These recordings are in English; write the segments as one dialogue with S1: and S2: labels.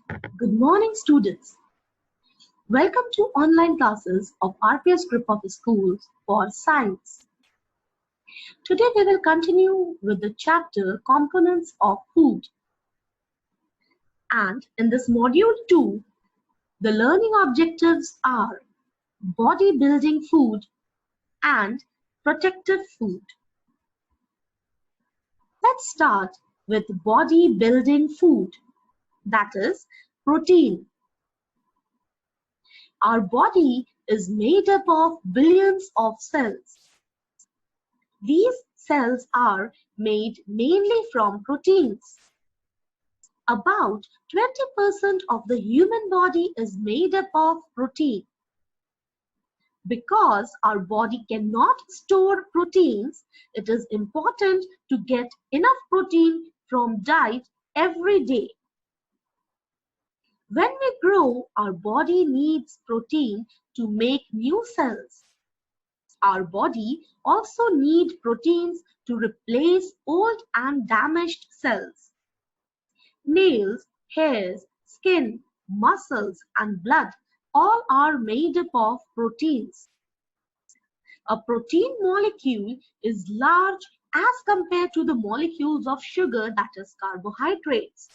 S1: Good morning, students. Welcome to online classes of RPS Group of Schools for Science. Today we will continue with the chapter Components of Food. And in this module 2, the learning objectives are body building food and protective food. Let's start with body building food, that is protein. Our body is made up of billions of cells. These cells are made mainly from proteins. About 20% of the human body is made up of protein. Because our body cannot store proteins, it is important to get enough protein from diet every day. When we grow, our body needs protein to make new cells. Our body also needs proteins to replace old and damaged cells. Nails, hairs, skin, muscles, and blood all are made up of proteins. A protein molecule is large as compared to the molecules of sugar, that is carbohydrates.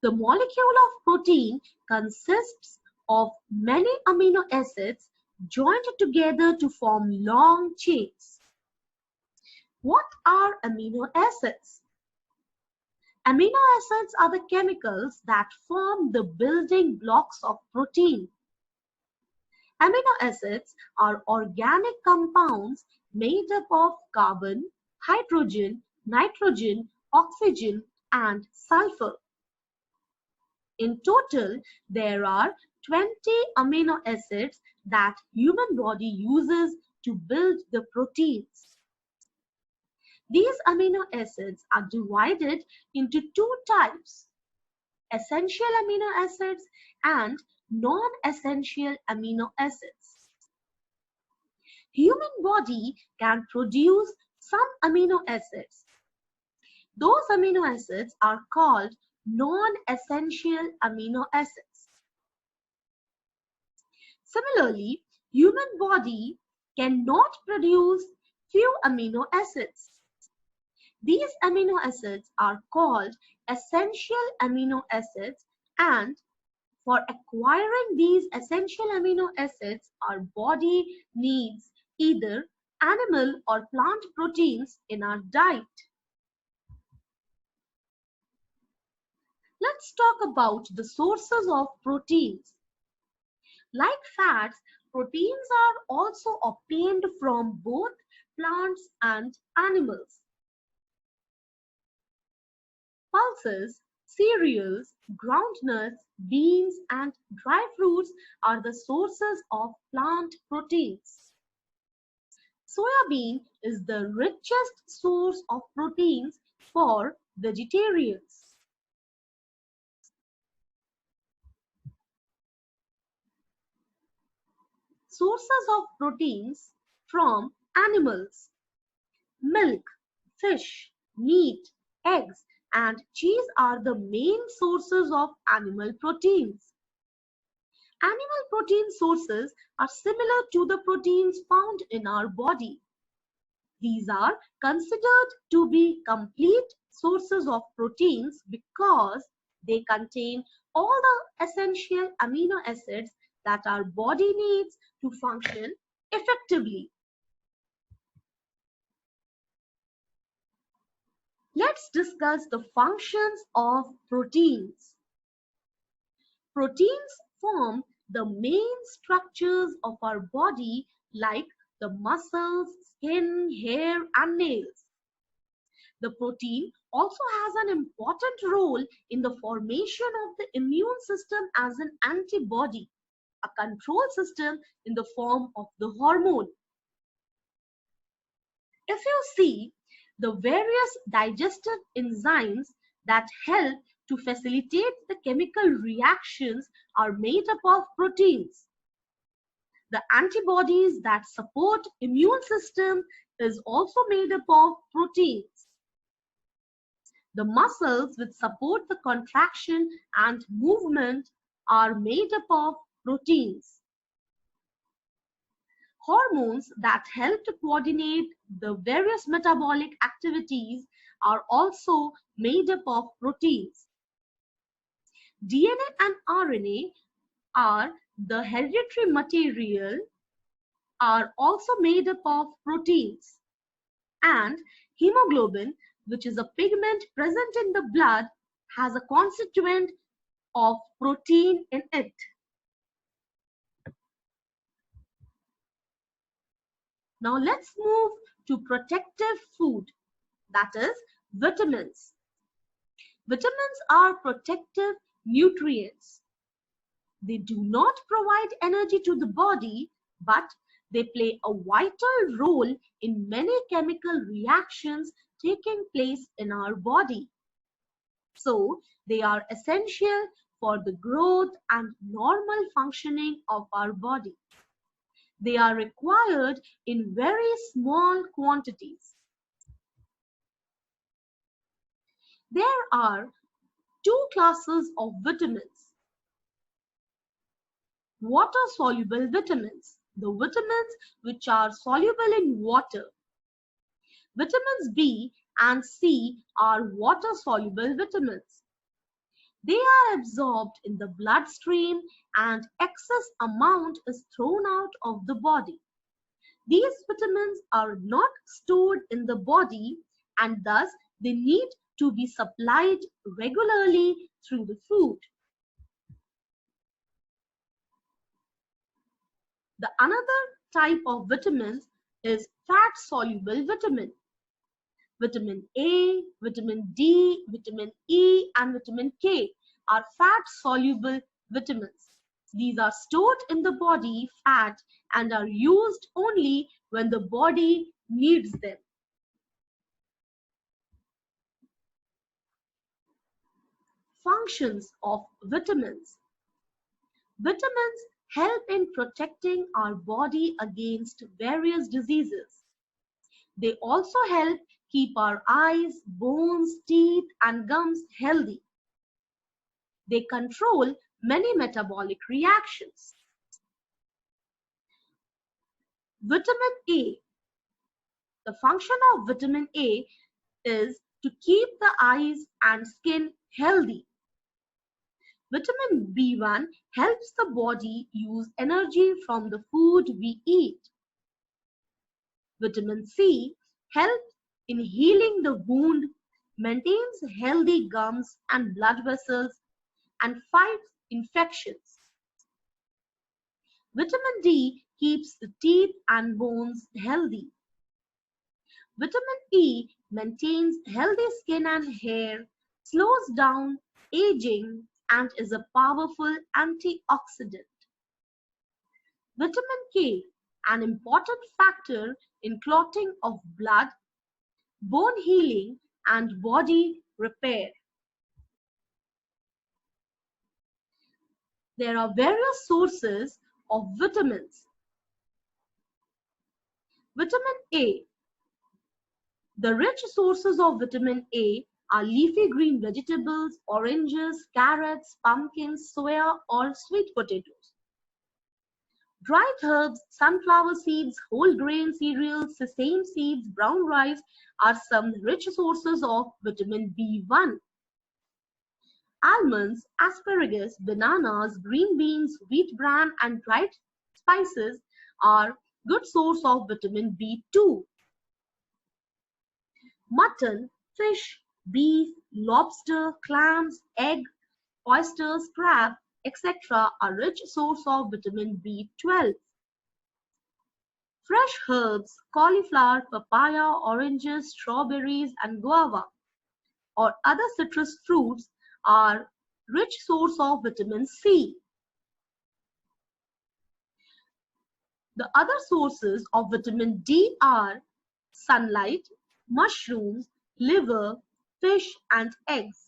S1: The molecule of protein consists of many amino acids joined together to form long chains. What are amino acids? Amino acids are the chemicals that form the building blocks of protein. Amino acids are organic compounds made up of carbon, hydrogen, nitrogen, oxygen, and sulfur. In total, there are 20 amino acids that human body uses to build the proteins. These amino acids are divided into two types: essential amino acids and non-essential amino acids. Human body can produce some amino acids. Those amino acids are called non-essential amino acids. Similarly, human body cannot produce few amino acids. These amino acids are called essential amino acids, and for acquiring these essential amino acids, our body needs either animal or plant proteins in our diet. Let's talk about the sources of proteins. Like fats, proteins are also obtained from both plants and animals. Pulses, cereals, groundnuts, beans, and dry fruits are the sources of plant proteins. Soybean is the richest source of proteins for vegetarians. Sources of proteins from animals: milk, fish, meat, eggs, and cheese are the main sources of animal proteins. Animal protein sources are similar to the proteins found in our body. These are considered to be complete sources of proteins because they contain all the essential amino acids that our body needs to function effectively. Let's discuss the functions of proteins. Proteins form the main structures of our body, like the muscles, skin, hair, and nails. The protein also has an important role in the formation of the immune system as an antibody, a control system in the form of the hormone. If you see, the various digestive enzymes that help to facilitate the chemical reactions are made up of proteins. The antibodies that support immune system is also made up of proteins. The muscles which support the contraction and movement are made up of proteins. Hormones that help to coordinate the various metabolic activities are also made up of proteins. DNA and RNA are the hereditary material are also made up of proteins. And hemoglobin, which is a pigment present in the blood, has a constituent of protein in it. Now let's move to protective food, that is vitamins. Vitamins are protective nutrients. They do not provide energy to the body, but they play a vital role in many chemical reactions taking place in our body. So, they are essential for the growth and normal functioning of our body. They are required in very small quantities. There are two classes of vitamins. Water-soluble vitamins, the vitamins which are soluble in water. Vitamins B and C are water-soluble vitamins. They are absorbed in the bloodstream and excess amount is thrown out of the body. These vitamins are not stored in the body and thus they need to be supplied regularly through the food. The another type of vitamins is fat-soluble vitamin. Vitamin A, vitamin D, vitamin E, and vitamin K are fat-soluble vitamins. These are stored in the body fat and are used only when the body needs them. Functions of vitamins. Vitamins help in protecting our body against various diseases. They also help keep our eyes, bones, teeth, and gums healthy. They control many metabolic reactions. Vitamin A. The function of vitamin A is to keep the eyes and skin healthy. Vitamin B1 helps the body use energy from the food we eat. Vitamin C helps in healing the wound, maintains healthy gums and blood vessels, and fights infections. Vitamin D keeps the teeth and bones healthy. Vitamin E maintains healthy skin and hair, slows down aging, and is a powerful antioxidant. Vitamin K, an important factor in clotting of blood, bone healing, and body repair. There are various sources of vitamins. Vitamin A. The rich sources of vitamin A are leafy green vegetables, oranges, carrots, pumpkins, soya, or sweet potatoes. Dried herbs, sunflower seeds, whole grain cereals, sesame seeds, brown rice are some rich sources of vitamin B1. Almonds, asparagus, bananas, green beans, wheat bran, and dried spices are good source of vitamin B2. Mutton, fish, beef, lobster, clams, egg, oysters, crab, etc. are rich source of vitamin B12. Fresh herbs, cauliflower, papaya, oranges, strawberries, and guava, or other citrus fruits are rich source of vitamin C. The other sources of vitamin D are sunlight, mushrooms, liver, fish, and eggs.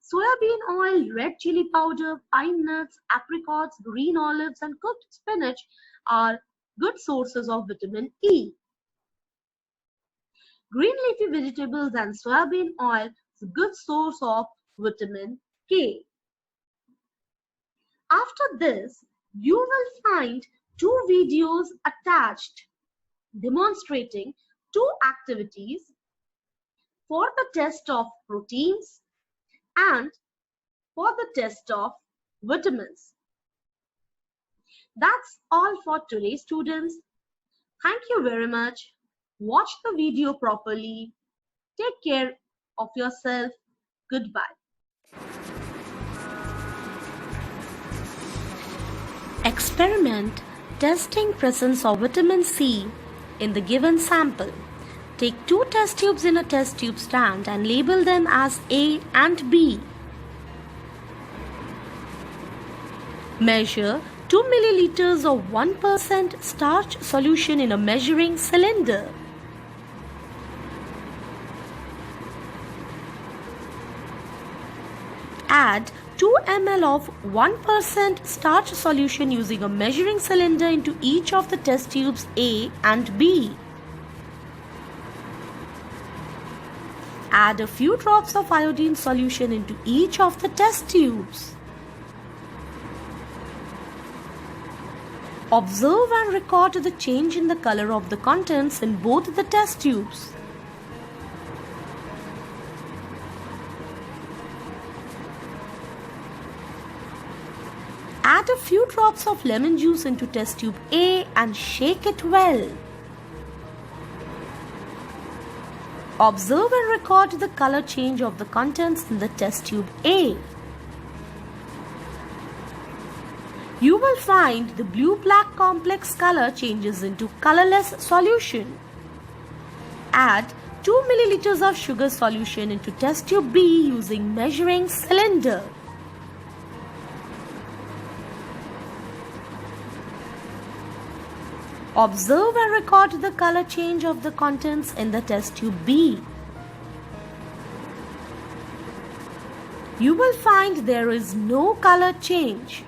S1: Soybean oil, red chili powder, pine nuts, apricots, green olives, and cooked spinach are good sources of vitamin E. Green leafy vegetables and soybean oil is a good source of vitamin K. After this, you will find two videos attached demonstrating two activities for the test of proteins and for the test of vitamins. That's all for today, students. Thank you very much. Watch the video properly. Take care of yourself. Goodbye. Experiment testing presence of vitamin C in the given sample. Take two test tubes in a test tube stand and label them as A and B. Measure 2 milliliters of 1% starch solution in a measuring cylinder. Add 2 ml of 1% starch solution using a measuring cylinder into each of the test tubes A and B. Add a few drops of iodine solution into each of the test tubes. Observe and record the change in the color of the contents in both the test tubes. Add a few drops of lemon juice into test tube A and shake it well. Observe and record the color change of the contents in the test tube A. You will find the blue-black complex color changes into colorless solution. Add 2 milliliters of sugar solution into test tube B using measuring cylinder. Observe and record the color change of the contents in the test tube B. You will find there is no color change.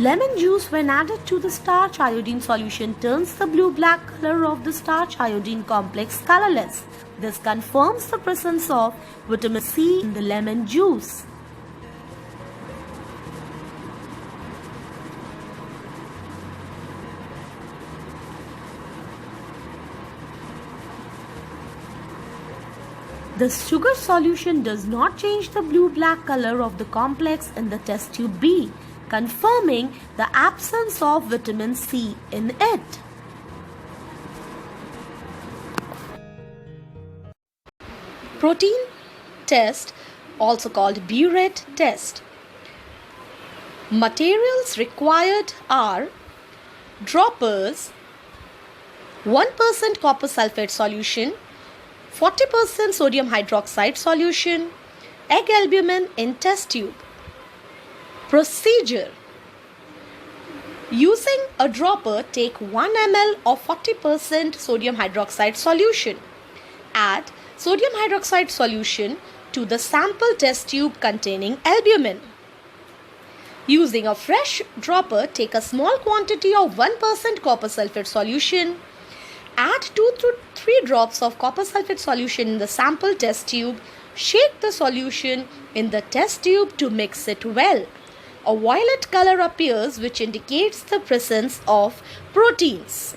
S1: Lemon juice when added to the starch iodine solution turns the blue-black color of the starch iodine complex colorless. This confirms the presence of vitamin C in the lemon juice. The sugar solution does not change the blue-black color of the complex in the test tube B, confirming the absence of vitamin C in it. Protein test, also called burette test. Materials required are droppers, 1% copper sulfate solution, 40% sodium hydroxide solution, egg albumin in test tube. Procedure. Using a dropper, take 1 ml of 40% sodium hydroxide solution. Add sodium hydroxide solution to the sample test tube containing albumin. Using a fresh dropper, take a small quantity of 1% copper sulfate solution. Add 2 to 3 drops of copper sulfate solution in the sample test tube. Shake the solution in the test tube to mix it well. A violet color appears which indicates the presence of proteins.